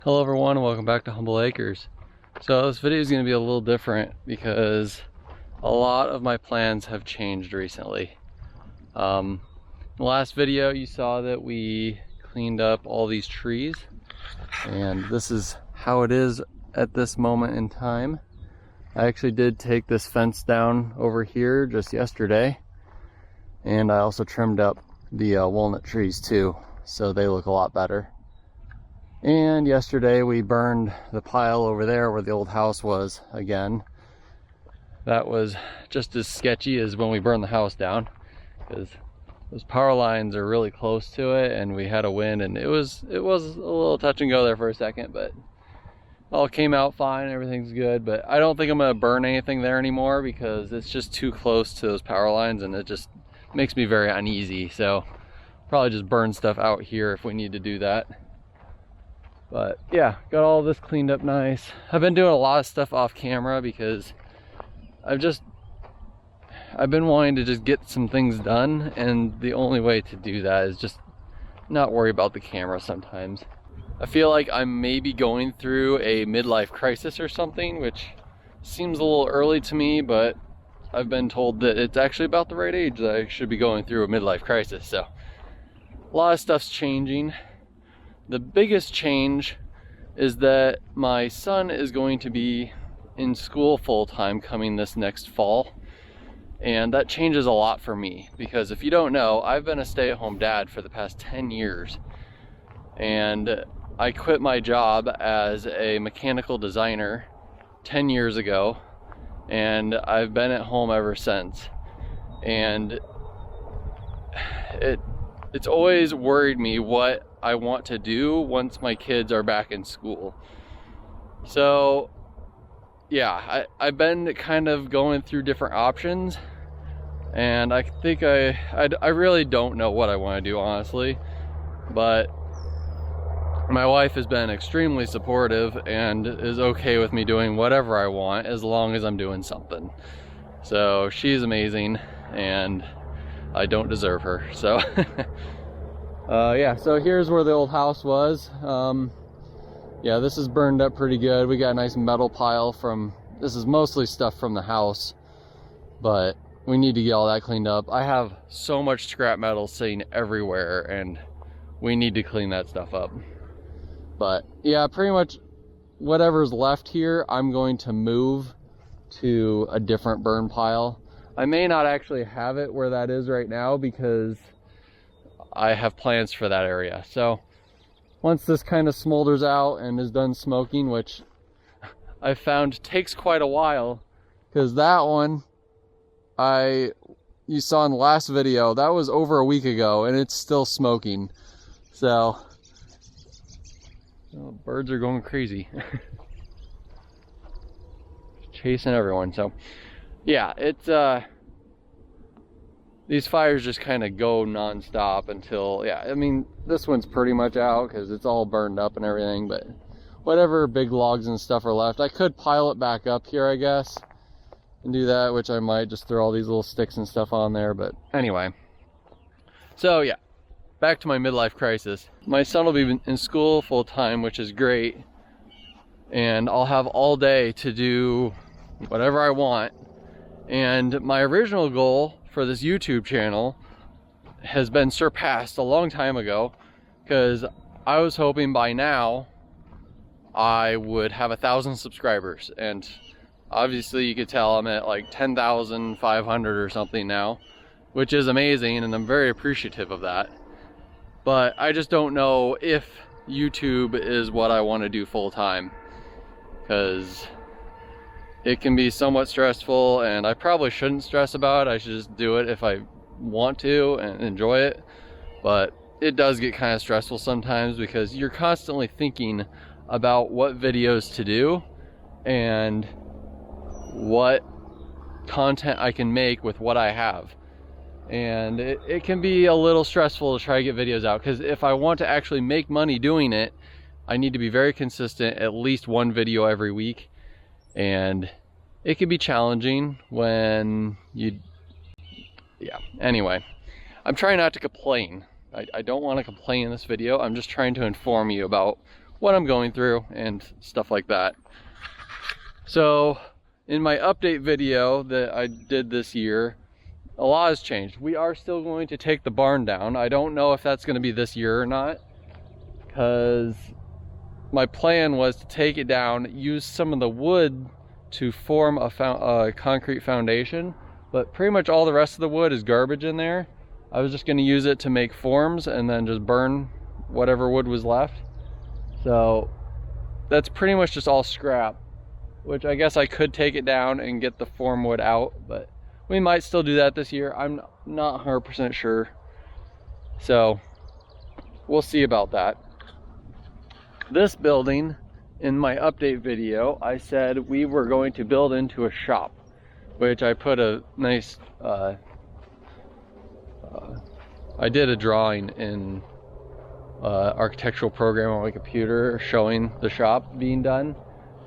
Hello everyone and welcome back to Humble Acres. So this video is going to be a little different because a lot of my plans have changed recently. In the last video you saw that we cleaned up all these trees, and this is how it is at this moment in time. I actually did take this fence down over here just yesterday, and I also trimmed up the walnut trees too, so they look a lot better. And yesterday we burned the pile over there where the old house was again. That was just as sketchy as when we burned the house down, because those power lines are really close to it and we had a wind, and it was a little touch and go there for a second, but all came out fine. Everything's good. But I don't think I'm gonna burn anything there anymore because it's just too close to those power lines and it just makes me very uneasy. So probably just burn stuff out here if we need to do that. But yeah, got all this cleaned up nice. I've been doing a lot of stuff off camera because I've been wanting to just get some things done, and the only way to do that is just not worry about the camera sometimes. I feel like I'm maybe going through a midlife crisis or something, which seems a little early to me, but I've been told that it's actually about the right age that I should be going through a midlife crisis. So a lot of stuff's changing. The biggest change is that my son is going to be in school full-time coming this next fall, and that changes a lot for me because if you don't know, I've been a stay-at-home dad for the past 10 years, and I quit my job as a mechanical designer 10 years ago, and I've been at home ever since. And it's always worried me what I want to do once my kids are back in school. So yeah, I've been kind of going through different options, and I think I really don't know what I want to do, honestly. But my wife has been extremely supportive and is okay with me doing whatever I want as long as I'm doing something. So she's amazing, and I don't deserve her. So yeah, so here's where the old house was. Yeah, this is burned up pretty good. We got a nice metal pile from, this is mostly stuff from the house, but we need to get all that cleaned up. I have so much scrap metal sitting everywhere, and we need to clean that stuff up. But yeah, pretty much whatever's left here, I'm going to move to a different burn pile. I may not actually have it where that is right now because I have plans for that area. So once this kind of smolders out and is done smoking, which I found takes quite a while, because that one you saw in the last video, that was over a week ago and it's still smoking. So oh, birds are going crazy. Chasing everyone. So yeah, it's these fires just kind of go non-stop until, yeah, I mean, this one's pretty much out because it's all burned up and everything, but whatever big logs and stuff are left, I could pile it back up here, I guess, and do that, which I might just throw all these little sticks and stuff on there. But anyway, so yeah, back to my midlife crisis. My son will be in school full-time, which is great, and I'll have all day to do whatever I want. And my original goal for this YouTube channel has been surpassed a long time ago, because I was hoping by now I would have 1,000 subscribers, and obviously you could tell I'm at like 10,500 or something now, which is amazing, and I'm very appreciative of that. But I just don't know if YouTube is what I want to do full time, because it can be somewhat stressful, and I probably shouldn't stress about it. I should just do it if I want to and enjoy it. But it does get kind of stressful sometimes because you're constantly thinking about what videos to do and what content I can make with what I have. And it can be a little stressful to try to get videos out, because if I want to actually make money doing it, I need to be very consistent, at least one video every week. And it can be challenging when yeah, anyway, I'm trying not to complain. I don't want to complain in this video. I'm just trying to inform you about what I'm going through and stuff like that. So in my update video that I did this year, a lot has changed. We are still going to take the barn down. I don't know if that's going to be this year or not, because my plan was to take it down, use some of the wood to form a concrete foundation, but pretty much all the rest of the wood is garbage in there. I was just going to use it to make forms and then just burn whatever wood was left. So that's pretty much just all scrap, which I guess I could take it down and get the form wood out, but we might still do that this year. I'm not 100% sure. So we'll see about that. This building, in my update video, I said we were going to build into a shop, which I put a nice, I did a drawing in architectural program on my computer showing the shop being done.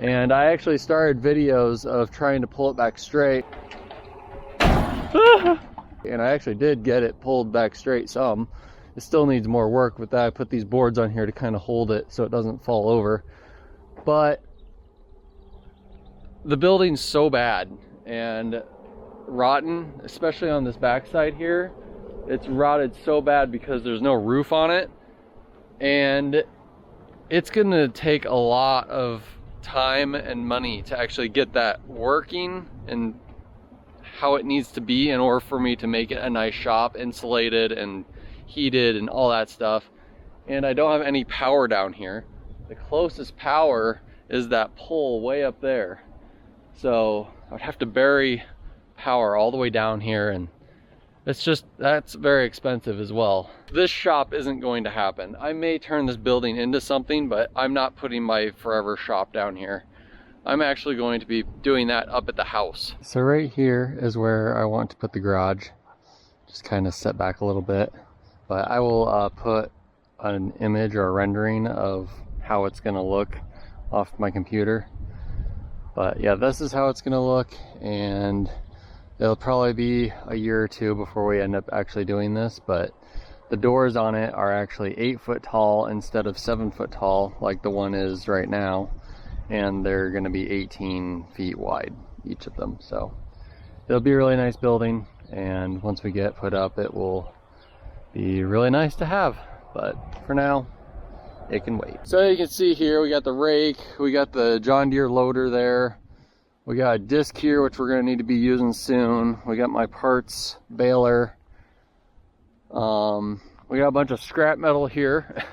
And I actually started videos of trying to pull it back straight. And I actually did get it pulled back straight some. It still needs more work with that. I put these boards on here to kind of hold it so it doesn't fall over. But the building's so bad and rotten, especially on this backside here. It's rotted so bad because there's no roof on it. And it's gonna take a lot of time and money to actually get that working and how it needs to be in order for me to make it a nice shop, insulated and heated and all that stuff. And I don't have any power down here. The closest power is that pole way up there. So I would have to bury power all the way down here, and it's just, that's very expensive as well. This shop isn't going to happen. I may turn this building into something, but I'm not putting my forever shop down here. I'm actually going to be doing that up at the house. So right here is where I want to put the garage. Just kind of set back a little bit. But I will put an image or a rendering of how it's going to look off my computer. But yeah, this is how it's going to look, and it'll probably be a year or two before we end up actually doing this. But the doors on it are actually 8 foot tall instead of 7 foot tall like the one is right now, and they're going to be 18 feet wide, each of them. So it'll be a really nice building, and once we get put up, it will be really nice to have. But for now, it can wait. So you can see here, we got the rake, we got the John Deere loader there, we got a disc here which we're going to need to be using soon, we got my parts baler, we got a bunch of scrap metal here,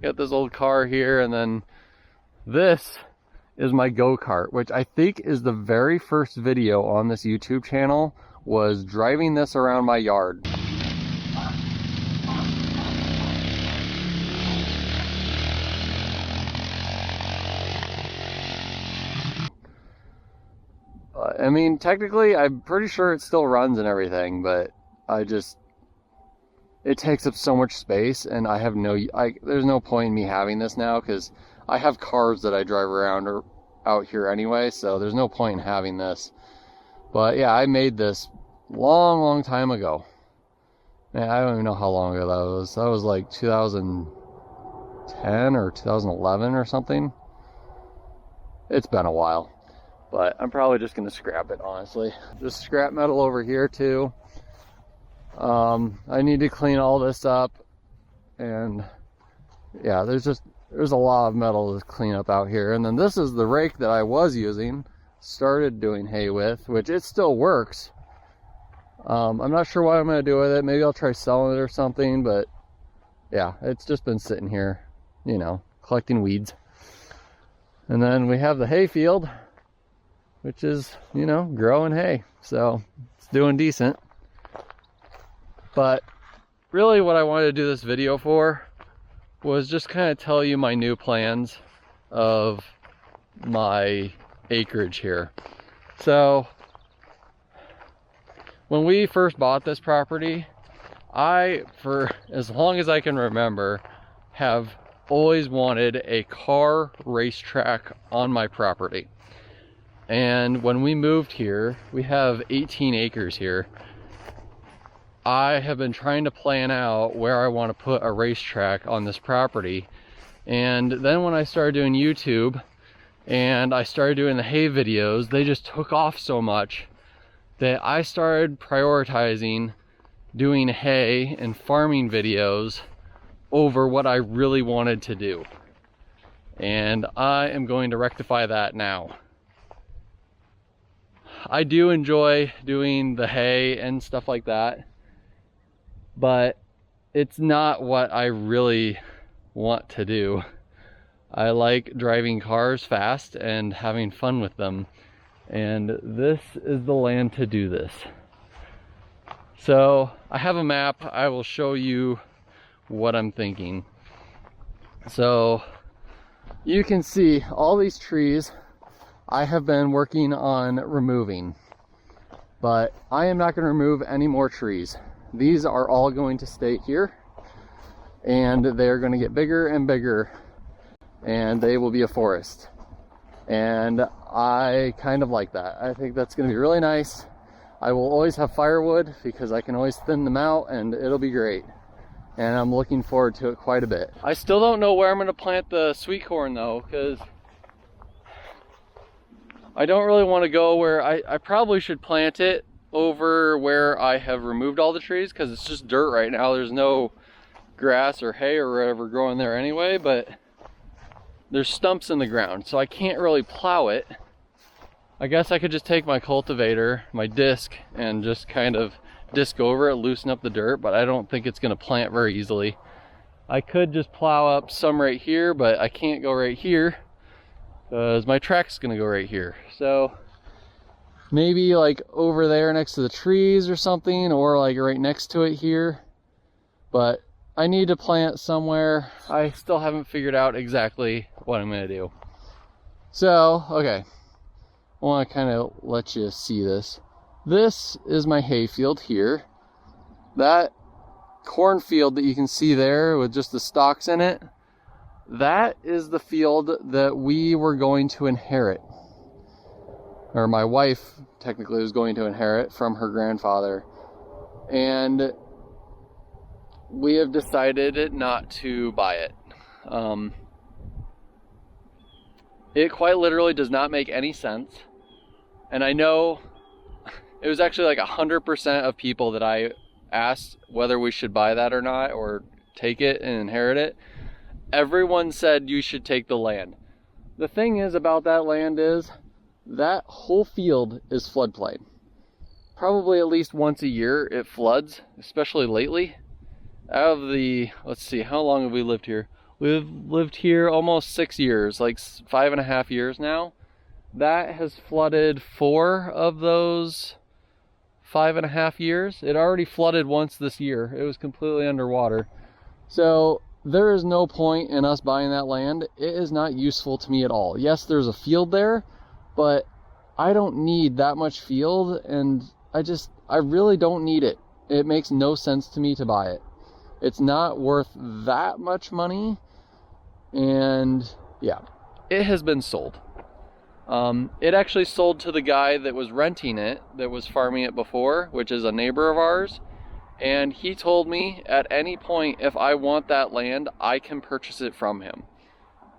got this old car here, and then this is my go-kart, which I think is the very first video on this YouTube channel, was driving this around my yard. I mean, technically, I'm pretty sure it still runs and everything, but it takes up so much space, and I have there's no point in me having this now, because I have cars that I drive around or out here anyway, so there's no point in having this. But yeah, I made this long time ago. Man, I don't even know how long ago that was. That was like 2010 or 2011 or something. It's been a while. But I'm probably just going to scrap it, honestly. Just scrap metal over here too. I need to clean all this up. And yeah, there's a lot of metal to clean up out here. And then this is the rake that I was using, started doing hay with, which it still works. I'm not sure what I'm going to do with it. Maybe I'll try selling it or something. But yeah, it's just been sitting here, you know, collecting weeds. And then we have the hay field, which is, you know, growing hay. So it's doing decent. But really what I wanted to do this video for was just kind of tell you my new plans of my acreage here. So when we first bought this property, I, for as long as I can remember, have always wanted a car racetrack on my property. And when we moved here, we have 18 acres here. I have been trying to plan out where I want to put a racetrack on this property, And then when I started doing YouTube and I started doing the hay videos, they just took off so much that I started prioritizing doing hay and farming videos over what I really wanted to do. And I am going to rectify that now. I do enjoy doing the hay and stuff like that, but it's not what I really want to do. I like driving cars fast and having fun with them, and this is the land to do this. So I have a map. I will show you what I'm thinking. So you can see all these trees I have been working on removing, but I am not going to remove any more trees. These are all going to stay here, and they're going to get bigger and bigger, and they will be a forest. And I kind of like that. I think that's going to be really nice. I will always have firewood because I can always thin them out, and it'll be great. And I'm looking forward to it quite a bit. I still don't know where I'm going to plant the sweet corn though, because I don't really want to go where I probably should plant it over where I have removed all the trees, because it's just dirt right now. There's no grass or hay or whatever growing there anyway, but there's stumps in the ground, so I can't really plow it. I guess I could just take my cultivator, my disc, and just kind of disc over it, loosen up the dirt, but I don't think it's going to plant very easily. I could just plow up some right here, but I can't go right here because my track's going to go right here. So maybe like over there next to the trees or something, or like right next to it here. But I need to plant somewhere. I still haven't figured out exactly what I'm going to do. So, okay. I want to kind of let you see this. This is my hayfield here. That cornfield that you can see there with just the stalks in it, that is the field that we were going to inherit. Or my wife technically was going to inherit from her grandfather. And we have decided not to buy it. It quite literally does not make any sense. And I know it was actually like 100% of people that I asked whether we should buy that or not, or take it and inherit it. Everyone said you should take the land. The thing is about that land is that whole field is floodplain. Probably at least once a year it floods, especially lately. Out of the, let's see, how long have we lived here? We've lived here almost 6 years, like 5.5 years now. That has flooded 4 of those 5.5 years. It already flooded once this year. It was completely underwater. So there is no point in us buying that land. It is not useful to me at all. Yes, there's a field there, but I don't need that much field, and I really don't need it. It makes no sense to me to buy it. It's not worth that much money, and yeah, it has been sold. It actually sold to the guy that was renting it, that was farming it before, which is a neighbor of ours. And he told me at any point, if I want that land, I can purchase it from him.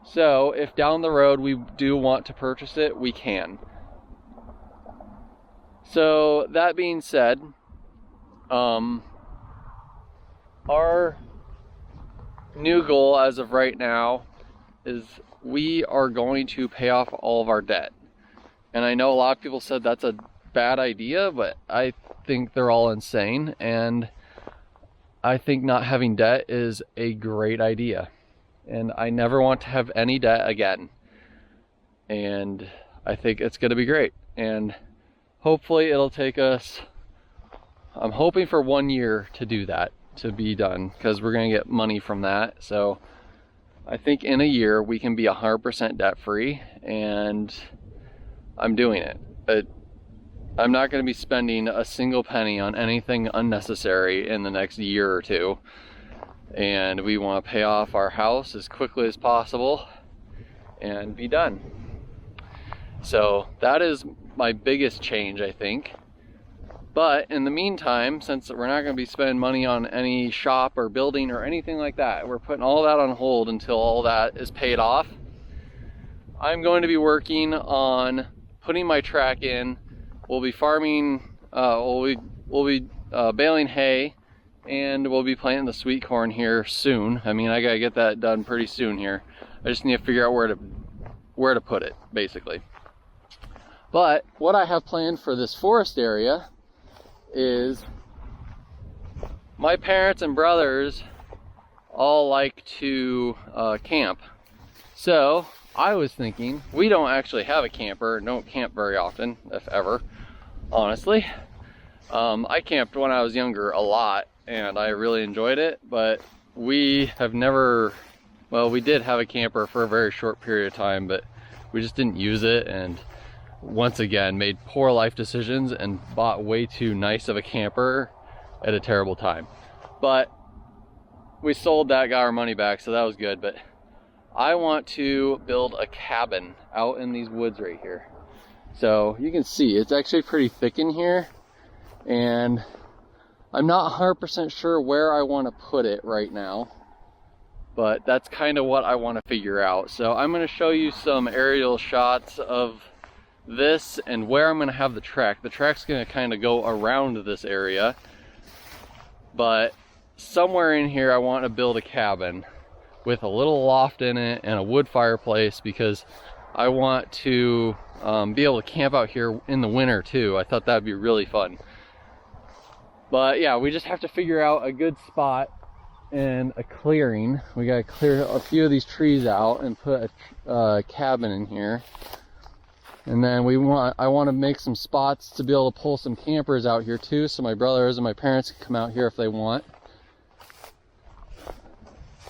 So if down the road we do want to purchase it, we can. So that being said, our new goal as of right now is we are going to pay off all of our debt. And I know a lot of people said that's a bad idea, but I think they're all insane, and I think not having debt is a great idea. And I never want to have any debt again. And I think it's going to be great. And hopefully it'll take us, I'm hoping for 1 year to do that, to be done, because we're going to get money from that. So I think in a year we can be 100% debt free, and I'm doing it. I'm not going to be spending a single penny on anything unnecessary in the next year or two. And we want to pay off our house as quickly as possible and be done. So that is my biggest change, I think. But in the meantime, since we're not going to be spending money on any shop or building or anything like that, we're putting all that on hold until all that is paid off. I'm going to be working on putting my track in. We'll be farming, we'll be baling hay, and we'll be planting the sweet corn here soon. I mean, I gotta get that done pretty soon here. I just need to figure out where to put it, basically. But what I have planned for this forest area is my parents and brothers all like to camp. So I was thinking, we don't actually have a camper, don't camp very often, if ever, honestly. I camped when I was younger a lot, and I really enjoyed it, but we have never, well, we did have a camper for a very short period of time, but we just didn't use it, and once again made poor life decisions and bought way too nice of a camper at a terrible time. But we sold that, got our money back, so that was good. But I want to build a cabin out in these woods right here. So you can see it's actually pretty thick in here, and I'm not 100% sure where I want to put it right now, but that's kind of what I want to figure out. So I'm going to show you some aerial shots of this and where I'm going to have the track. The track's going to kind of go around this area, but somewhere in here I want to build a cabin with a little loft in it and a wood fireplace, because I want to be able to camp out here in the winter too. I thought that'd be really fun. But yeah, we just have to figure out a good spot and a clearing. We gotta clear a few of these trees out and put a cabin in here. And then I want to make some spots to be able to pull some campers out here too, so my brothers and my parents can come out here if they want.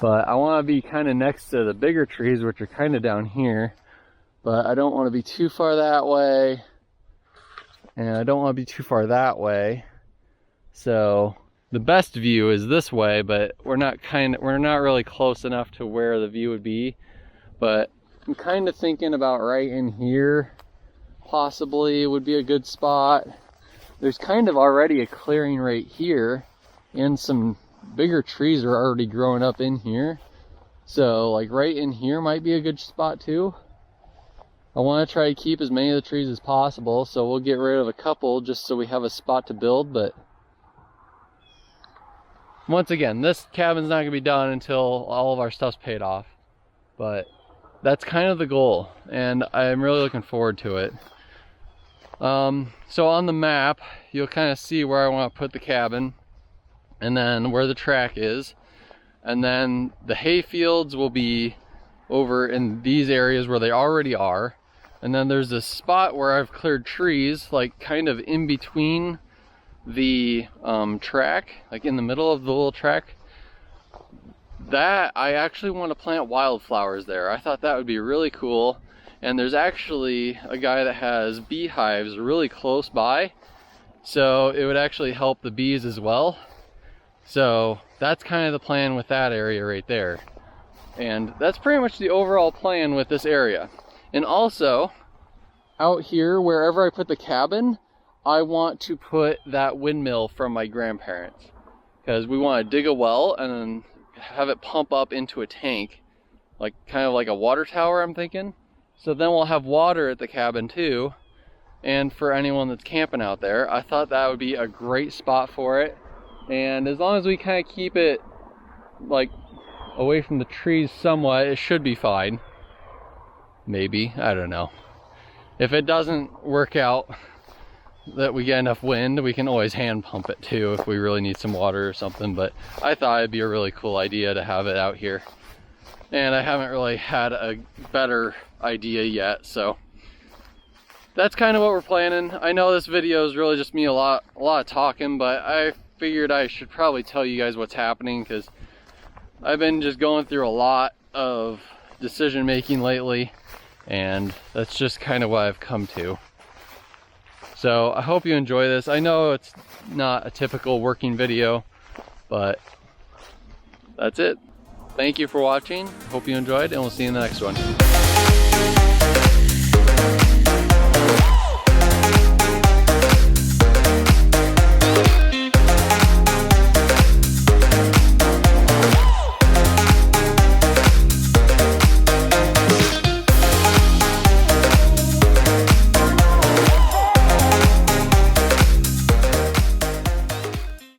But I want to be kind of next to the bigger trees, which are kind of down here. But I don't want to be too far that way, and I don't want to be too far that way. So the best view is this way, but we're not really close enough to where the view would be. But I'm kind of thinking about right in here possibly would be a good spot. There's kind of already a clearing right here, and some bigger trees are already growing up in here. So like right in here might be a good spot too. I want to try to keep as many of the trees as possible, so we'll get rid of a couple just so we have a spot to build. But once again, this cabin's not going to be done until all of our stuff's paid off. But that's kind of the goal, and I'm really looking forward to it. So on the map, you'll kind of see where I want to put the cabin, and then where the track is. And then the hay fields will be over in these areas where they already are. And then there's this spot where I've cleared trees, like kind of in between the track, like in the middle of the little track. That I actually want to plant wildflowers there. I thought that would be really cool. And there's actually a guy that has beehives really close by, so it would actually help the bees as well. So that's kind of the plan with that area right there. And that's pretty much the overall plan with this area. And also, out here, wherever I put the cabin, I want to put that windmill from my grandparents, because we want to dig a well and then have it pump up into a tank, like kind of like a water tower, I'm thinking. So then we'll have water at the cabin too. And for anyone that's camping out there, I thought that would be a great spot for it. And as long as we kind of keep it like away from the trees somewhat, it should be fine. Maybe, I don't know. If it doesn't work out that we get enough wind, we can always hand pump it too if we really need some water or something. But I thought it'd be a really cool idea to have it out here, and I haven't really had a better idea yet. So that's kind of what we're planning. I know this video is really just me a lot of talking, but I figured I should probably tell you guys what's happening, because I've been just going through a lot of decision making lately, and that's just kind of what I've come to. So I hope you enjoy this. I know it's not a typical working video, but that's it. Thank you for watching. Hope you enjoyed, and we'll see you in the next one.